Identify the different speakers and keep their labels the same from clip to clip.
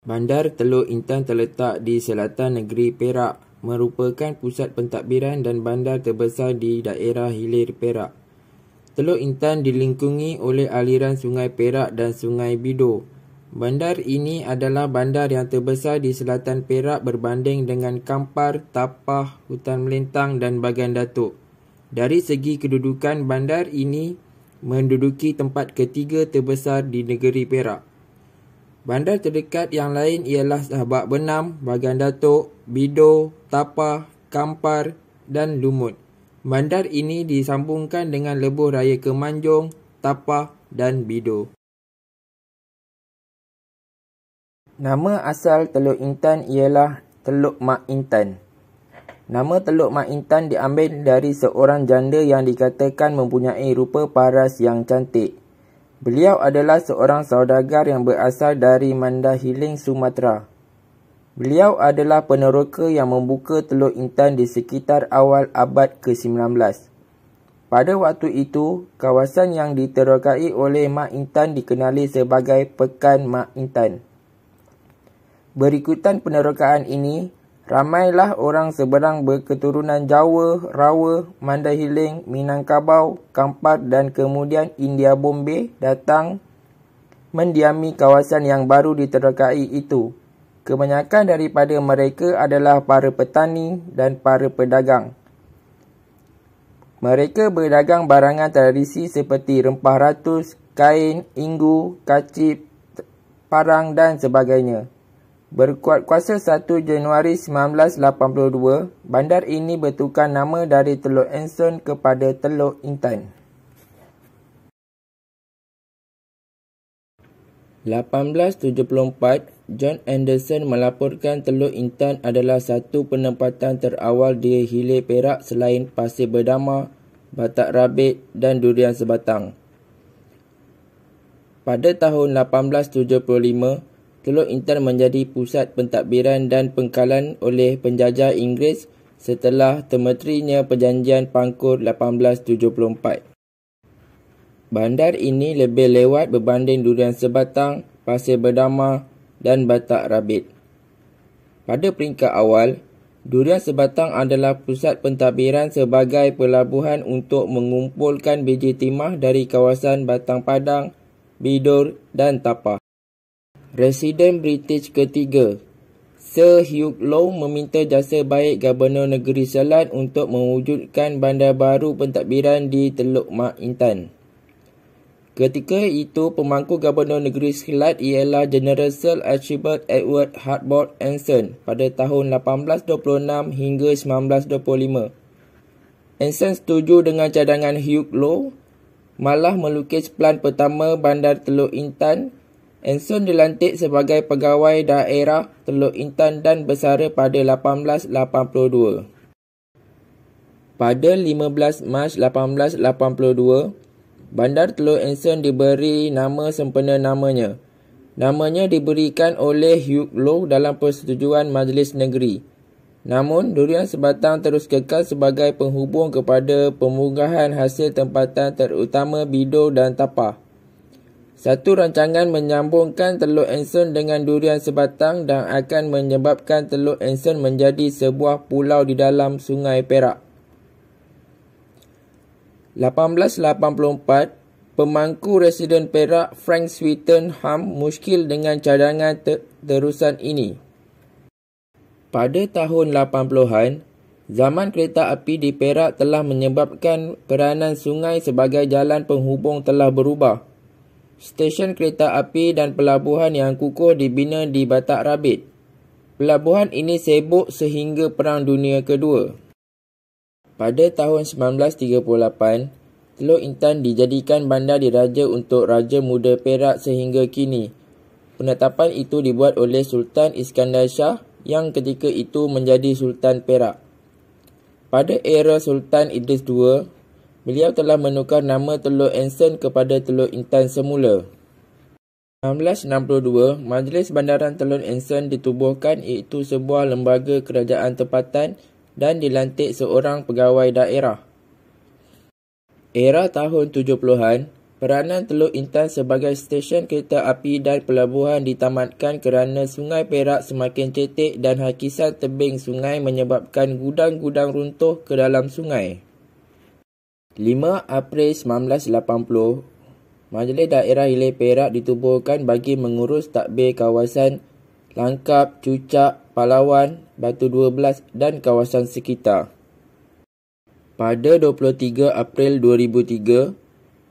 Speaker 1: Bandar Teluk Intan terletak di selatan negeri Perak, merupakan pusat pentadbiran dan bandar terbesar di daerah hilir Perak. Teluk Intan dilingkungi oleh aliran Sungai Perak dan Sungai Bido. Bandar ini adalah bandar yang terbesar di selatan Perak berbanding dengan Kampar, Tapah, Hutan Melintang dan Bagan Datuk. Dari segi kedudukan, bandar ini menduduki tempat ketiga terbesar di negeri Perak. Bandar terdekat yang lain ialah Sabak Benam, Bagan Datuk, Bido, Tapah, Kampar dan Lumut. Bandar ini disambungkan dengan lebuh raya Kemanjung, Tapah dan Bido. Nama asal Teluk Intan ialah Teluk Mak Intan. Nama Teluk Mak Intan diambil dari seorang janda yang dikatakan mempunyai rupa paras yang cantik. Beliau adalah seorang saudagar yang berasal dari Mandahiling, Sumatera. Beliau adalah peneroka yang membuka Teluk Intan di sekitar awal abad ke-19. Pada waktu itu, kawasan yang diterokai oleh Mak Intan dikenali sebagai Pekan Mak Intan. Berikutan penerokaan ini, ramailah orang seberang berketurunan Jawa, Rawa, Mandahiling, Minangkabau, Kampar dan kemudian India Bombay datang mendiami kawasan yang baru diterokai itu. Kebanyakan daripada mereka adalah para petani dan para pedagang. Mereka berdagang barangan tradisi seperti rempah ratus, kain, inggu, kacip, parang dan sebagainya. Berkuat kuasa 1 Januari 1982, bandar ini bertukar nama dari Teluk Anson kepada Teluk Intan. 1874, John Anderson melaporkan Teluk Intan adalah satu penempatan terawal di hilir Perak selain Pasir Berdama, Batak Rabit dan Durian Sebatang. Pada tahun 1875, Teluk Intan menjadi pusat pentadbiran dan pengkalan oleh penjajah Inggeris setelah termeterinya Perjanjian Pangkur 1874. Bandar ini lebih lewat berbanding Durian Sebatang, Pasir Berdama dan Batak Rabit. Pada peringkat awal, Durian Sebatang adalah pusat pentadbiran sebagai pelabuhan untuk mengumpulkan biji timah dari kawasan Batang Padang, Bidur dan Tapah. Residen British ketiga, Sir Hugh Low meminta jasa baik Gubernur Negeri Selat untuk mewujudkan bandar baru pentadbiran di Teluk Mak Intan. Ketika itu, pemangku Gubernur Negeri Selat ialah General Sir Archibald Edward Hardbourne Anson pada tahun 1826 hingga 1925. Anson setuju dengan cadangan Hugh Low, malah melukis plan pertama bandar Teluk Intan. Anson dilantik sebagai pegawai daerah Teluk Intan dan bersara pada 1882. Pada 15 Mac 1882, bandar Teluk Anson diberi nama sempena namanya. Namanya diberikan oleh Hugh Low dalam persetujuan Majlis Negeri. Namun, Durian Sebatang terus kekal sebagai penghubung kepada pemunggahan hasil tempatan terutama Bido dan Tapah. Satu rancangan menyambungkan Teluk Anson dengan Durian Sebatang dan akan menyebabkan Teluk Anson menjadi sebuah pulau di dalam Sungai Perak. 1884, pemangku residen Perak Frank Swettenham muskil dengan cadangan terusan ini. Pada tahun 80-an, zaman kereta api di Perak telah menyebabkan peranan sungai sebagai jalan penghubung telah berubah. Stesen kereta api dan pelabuhan yang kukuh dibina di Batak Rabit. Pelabuhan ini sibuk sehingga Perang Dunia Kedua. Pada tahun 1938, Teluk Intan dijadikan bandar diraja untuk Raja Muda Perak sehingga kini. Penetapan itu dibuat oleh Sultan Iskandar Shah yang ketika itu menjadi Sultan Perak. Pada era Sultan Idris II, beliau telah menukar nama Teluk Anson kepada Teluk Intan semula. 1962, Majlis Bandaran Teluk Anson ditubuhkan iaitu sebuah lembaga kerajaan tempatan dan dilantik seorang pegawai daerah. Era tahun 70-an, Peranan Teluk Intan sebagai stesen kereta api dan pelabuhan ditamatkan kerana Sungai Perak semakin cetek dan hakisan tebing sungai menyebabkan gudang-gudang runtuh ke dalam sungai. 5 April 1980, Majlis Daerah Hilir Perak ditubuhkan bagi mengurus tadbir kawasan Langkap, Cucak, Palawan, Batu 12 dan kawasan sekitar. Pada 23 April 2003,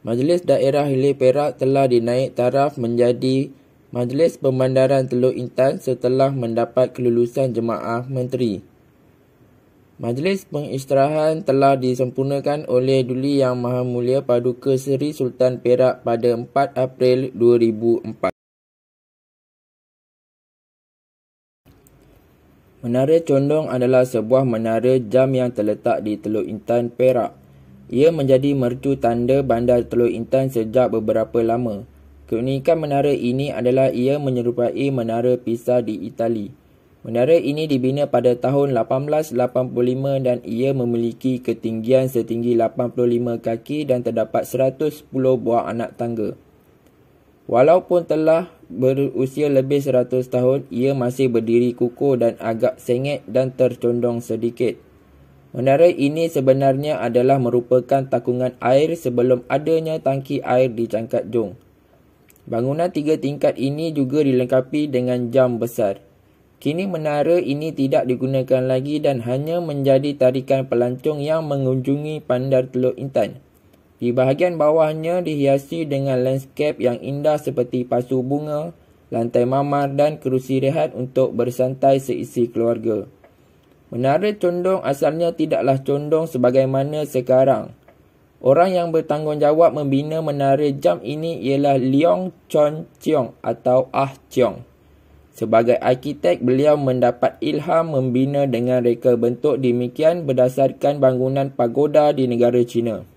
Speaker 1: Majlis Daerah Hilir Perak telah dinaik taraf menjadi Majlis Pemandaran Teluk Intan setelah mendapat kelulusan Jemaah Menteri. Majlis Pengisytiharan telah disempurnakan oleh Duli Yang Maha Mulia Paduka Seri Sultan Perak pada 4 April 2004. Menara Condong adalah sebuah menara jam yang terletak di Teluk Intan, Perak. Ia menjadi mercu tanda bandar Teluk Intan sejak beberapa lama. Keunikan menara ini adalah ia menyerupai Menara Pisa di Itali. Menara ini dibina pada tahun 1885 dan ia memiliki ketinggian setinggi 85 kaki dan terdapat 110 buah anak tangga. Walaupun telah berusia lebih 100 tahun, ia masih berdiri kukuh dan agak sengit dan tercondong sedikit. Menara ini sebenarnya adalah merupakan takungan air sebelum adanya tangki air di Cangkat Jong. Bangunan 3 tingkat ini juga dilengkapi dengan jam besar. Kini menara ini tidak digunakan lagi dan hanya menjadi tarikan pelancong yang mengunjungi bandar Teluk Intan. Di bahagian bawahnya dihiasi dengan landscape yang indah seperti pasu bunga, lantai mamar dan kerusi rehat untuk bersantai seisi keluarga. Menara Condong asalnya tidaklah condong sebagaimana sekarang. Orang yang bertanggungjawab membina menara jam ini ialah Leong Chon Cheong atau Ah Cheong. Sebagai arkitek, beliau mendapat ilham membina dengan reka bentuk demikian berdasarkan bangunan pagoda di negara China.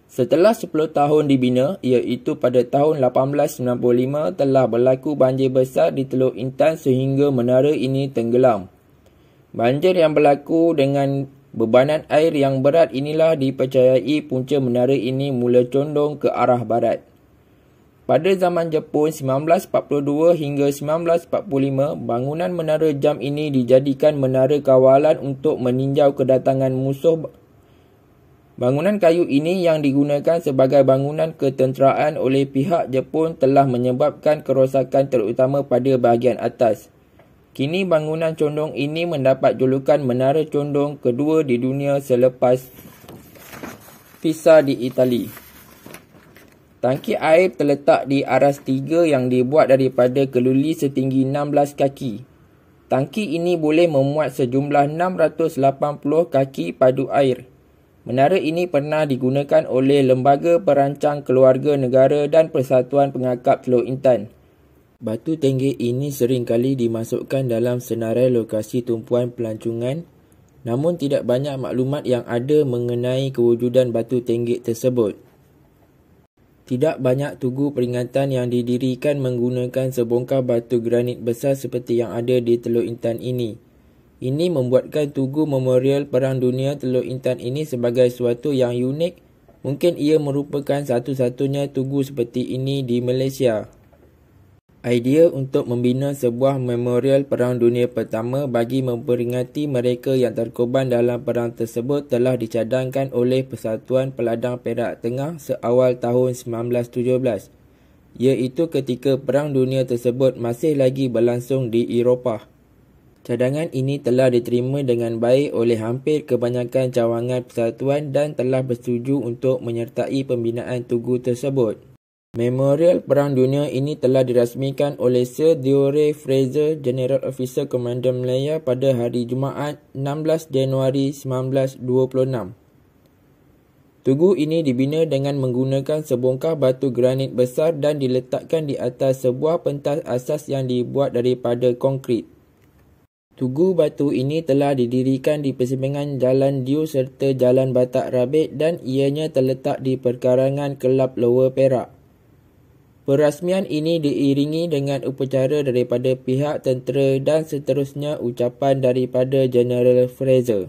Speaker 1: Setelah 10 tahun dibina, iaitu pada tahun 1895, telah berlaku banjir besar di Teluk Intan sehingga menara ini tenggelam. Banjir yang berlaku dengan bebanan air yang berat inilah dipercayai punca menara ini mula condong ke arah barat. Pada zaman Jepun 1942 hingga 1945, bangunan menara jam ini dijadikan menara kawalan untuk meninjau kedatangan musuh. Bangunan kayu ini yang digunakan sebagai bangunan ketenteraan oleh pihak Jepun telah menyebabkan kerosakan terutama pada bahagian atas. Kini bangunan condong ini mendapat julukan Menara Condong kedua di dunia selepas Pisa di Itali. Tangki air terletak di aras 3 yang dibuat daripada keluli setinggi 16 kaki. Tangki ini boleh memuat sejumlah 680 kaki padu air. Menara ini pernah digunakan oleh Lembaga Perancang Keluarga Negara dan Persatuan Pengakap Teluk Intan. Batu tenggek ini sering kali dimasukkan dalam senarai lokasi tumpuan pelancongan, namun tidak banyak maklumat yang ada mengenai kewujudan batu tenggek tersebut. Tidak banyak tugu peringatan yang didirikan menggunakan sebongkah batu granit besar seperti yang ada di Teluk Intan ini. Ini membuatkan tugu memorial Perang Dunia Teluk Intan ini sebagai suatu yang unik. Mungkin ia merupakan satu-satunya tugu seperti ini di Malaysia. Idea untuk membina sebuah memorial Perang Dunia Pertama bagi memperingati mereka yang terkorban dalam perang tersebut telah dicadangkan oleh Persatuan Peladang Perak Tengah seawal tahun 1917, iaitu ketika Perang Dunia tersebut masih lagi berlangsung di Eropah. Cadangan ini telah diterima dengan baik oleh hampir kebanyakan cawangan persatuan dan telah bersetuju untuk menyertai pembinaan tugu tersebut. Memorial Perang Dunia ini telah dirasmikan oleh Sir Theodore Fraser, General Officer Commander Malaya pada hari Jumaat 16 Januari 1926. Tugu ini dibina dengan menggunakan sebongkah batu granit besar dan diletakkan di atas sebuah pentas asas yang dibuat daripada konkrit. Tugu batu ini telah didirikan di persimpangan Jalan Diu serta Jalan Batak Rabit dan ianya terletak di perkarangan Kelab Lower Perak. Perasmian ini diiringi dengan upacara daripada pihak tentera dan seterusnya ucapan daripada General Fraser.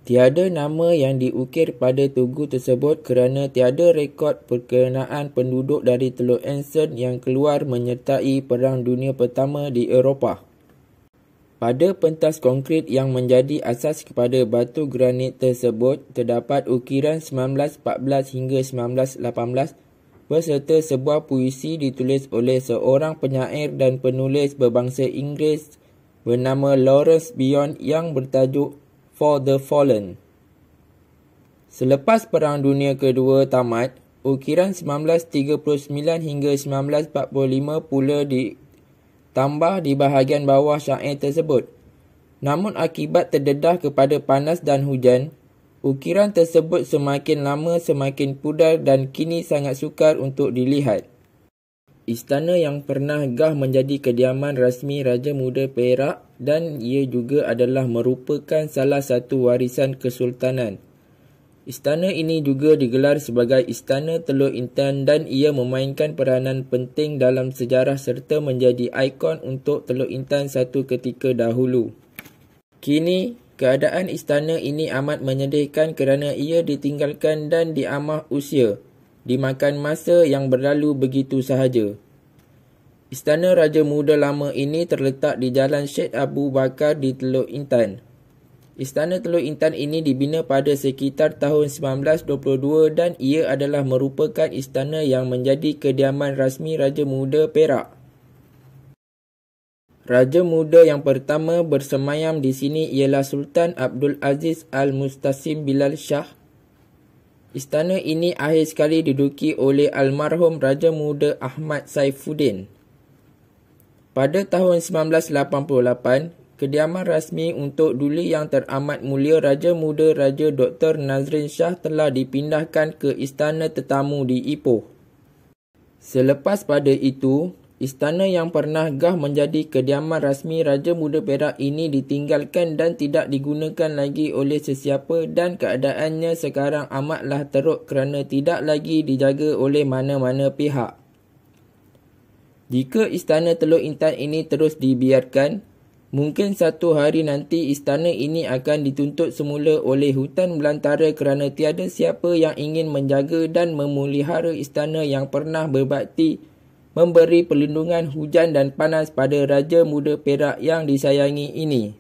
Speaker 1: 3 Tiada nama yang diukir pada tugu tersebut kerana tiada rekod perkenaan penduduk dari Teluk Anson yang keluar menyertai Perang Dunia Pertama di Eropah. Pada pentas konkrit yang menjadi asas kepada batu granit tersebut, terdapat ukiran 1914 hingga 1918 berserta sebuah puisi ditulis oleh seorang penyair dan penulis berbangsa Inggeris bernama Lawrence Bion yang bertajuk For the Fallen. Selepas Perang Dunia Kedua tamat, ukiran 1939 hingga 1945 pula ditambah di bahagian bawah syair tersebut. Namun akibat terdedah kepada panas dan hujan, ukiran tersebut semakin lama semakin pudar dan kini sangat sukar untuk dilihat. Istana yang pernah gah menjadi kediaman rasmi Raja Muda Perak dan ia juga adalah merupakan salah satu warisan kesultanan. Istana ini juga digelar sebagai Istana Teluk Intan dan ia memainkan peranan penting dalam sejarah serta menjadi ikon untuk Teluk Intan satu ketika dahulu. Kini, keadaan istana ini amat menyedihkan kerana ia ditinggalkan dan diamah usia, dimakan masa yang berlalu begitu sahaja. Istana Raja Muda lama ini terletak di Jalan Syed Abu Bakar di Teluk Intan. Istana Teluk Intan ini dibina pada sekitar tahun 1922 dan ia adalah merupakan istana yang menjadi kediaman rasmi Raja Muda Perak. Raja Muda yang pertama bersemayam di sini ialah Sultan Abdul Aziz Al-Mustasim Bilal Shah. Istana ini akhir sekali diduduki oleh almarhum Raja Muda Ahmad Saifuddin. Pada tahun 1988, kediaman rasmi untuk duli yang teramat mulia Raja Muda Raja Dr. Nazrin Shah telah dipindahkan ke Istana Tetamu di Ipoh. Selepas pada itu, istana yang pernah gah menjadi kediaman rasmi Raja Muda Perak ini ditinggalkan dan tidak digunakan lagi oleh sesiapa dan keadaannya sekarang amatlah teruk kerana tidak lagi dijaga oleh mana-mana pihak. Jika Istana Teluk Intan ini terus dibiarkan, mungkin satu hari nanti istana ini akan dituntut semula oleh hutan belantara kerana tiada siapa yang ingin menjaga dan memelihara istana yang pernah berbakti memberi perlindungan hujan dan panas pada Raja Muda Perak yang disayangi ini.